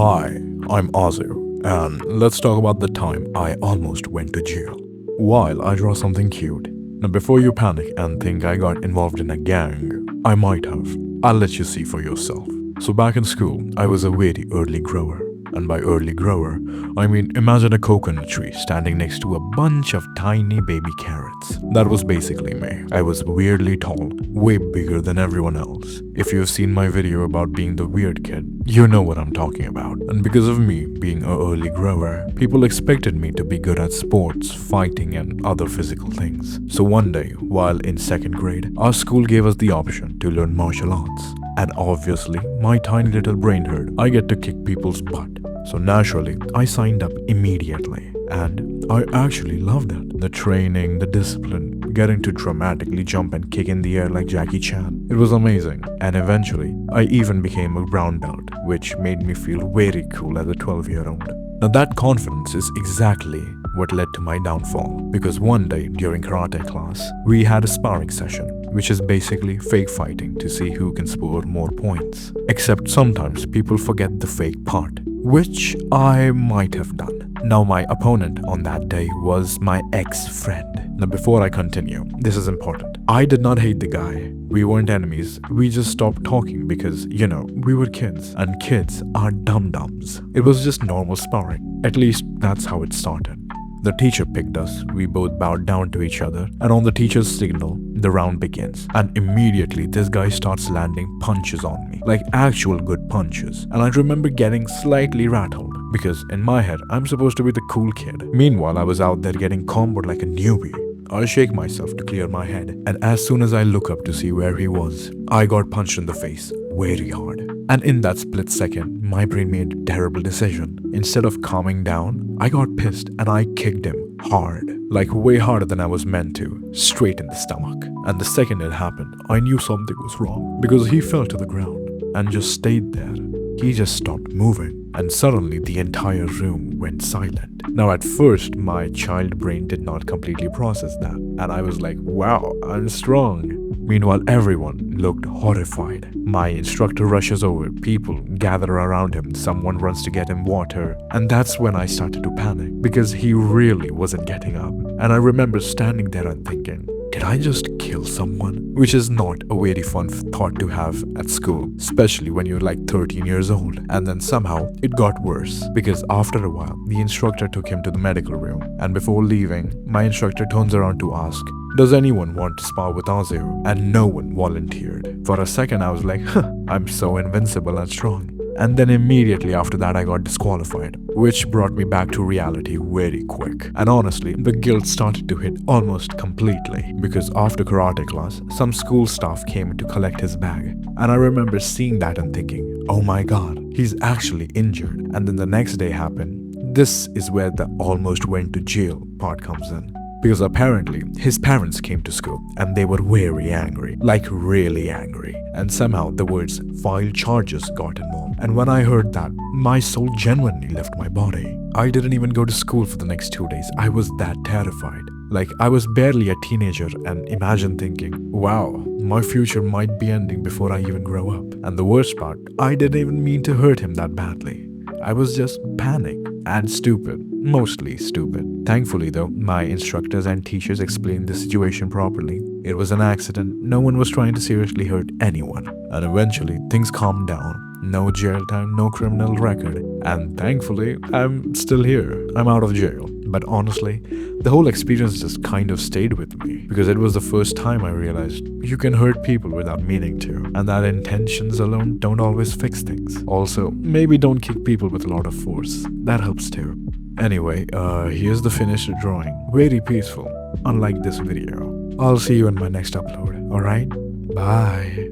Hi, I'm Aazu, and let's talk about the time I almost went to jail. While I draw something cute. Now, before you panic and think I got involved in a gang, I might have. I'll let you see for yourself. So, back in school, I was a very early grower. And by early grower, I mean imagine a coconut tree standing next to a bunch of tiny baby carrots. That was basically me. I was weirdly tall, way bigger than everyone else. If you've seen my video about being the weird kid, you know what I'm talking about. And because of me being an early grower, people expected me to be good at sports, fighting, and other physical things. So one day, while in second grade, our school gave us the option to learn martial arts. And obviously, my tiny little brain heard I get to kick people's butt. So naturally, I signed up immediately. And I actually loved it. The training, the discipline, getting to dramatically jump and kick in the air like Jackie Chan. It was amazing. And eventually, I even became a brown belt, which made me feel very cool as a 12-year-old. Now that confidence is exactly what led to my downfall, because one day during karate class, we had a sparring session, which is basically fake fighting to see who can score more points. Except sometimes people forget the fake part, which I might have done. Now my opponent on that day was my ex-friend. Now before I continue, this is important. I did not hate the guy. We weren't enemies. We just stopped talking because, we were kids, and kids are dum-dums. It was just normal sparring. At least that's how it started. The teacher picked us, we both bowed down to each other, and on the teacher's signal, the round begins. And immediately this guy starts landing punches on me, like actual good punches. And I remember getting slightly rattled, because in my head, I'm supposed to be the cool kid. Meanwhile, I was out there getting comboed like a newbie. I shake myself to clear my head, and as soon as I look up to see where he was, I got punched in the face very hard. And in that split second, my brain made a terrible decision. Instead of calming down, I got pissed and I kicked him hard. Like way harder than I was meant to, straight in the stomach. And the second it happened, I knew something was wrong, because he fell to the ground and just stayed there. He just stopped moving, and suddenly the entire room went silent. Now at first, my child brain did not completely process that, and I was like, wow, I'm strong. Meanwhile, everyone looked horrified. My instructor rushes over, people gather around him, someone runs to get him water, and that's when I started to panic, because he really wasn't getting up. And I remember standing there and thinking, did I just kill someone? Which is not a very fun thought to have at school, especially when you're like 13 years old. And then somehow it got worse, because after a while, the instructor took him to the medical room. And before leaving, my instructor turns around to ask, does anyone want to spar with Aazu? And no one volunteered. For a second, I was like, I'm so invincible and strong. And then immediately after that, I got disqualified, which brought me back to reality very quick. And honestly, the guilt started to hit almost completely, because after karate class, some school staff came to collect his bag. And I remember seeing that and thinking, oh my god, he's actually injured. And then the next day happened. This is where the almost went to jail part comes in. Because apparently, his parents came to school and they were very angry, like really angry. And somehow the words file charges got involved. And when I heard that, my soul genuinely left my body. I didn't even go to school for the next 2 days. I was that terrified. Like I was barely a teenager, and imagine thinking, wow, my future might be ending before I even grow up. And the worst part, I didn't even mean to hurt him that badly. I was just panicked and stupid, mostly stupid. Thankfully though, my instructors and teachers explained the situation properly. It was an accident, no one was trying to seriously hurt anyone. And eventually, things calmed down. No jail time, no criminal record. And thankfully, I'm still here. I'm out of jail. But honestly, the whole experience just kind of stayed with me, because it was the first time I realized you can hurt people without meaning to, and that intentions alone don't always fix things. Also, maybe don't kick people with a lot of force. That helps too. Anyway, here's the finished drawing. Very peaceful, unlike this video. I'll see you in my next upload, alright? Bye.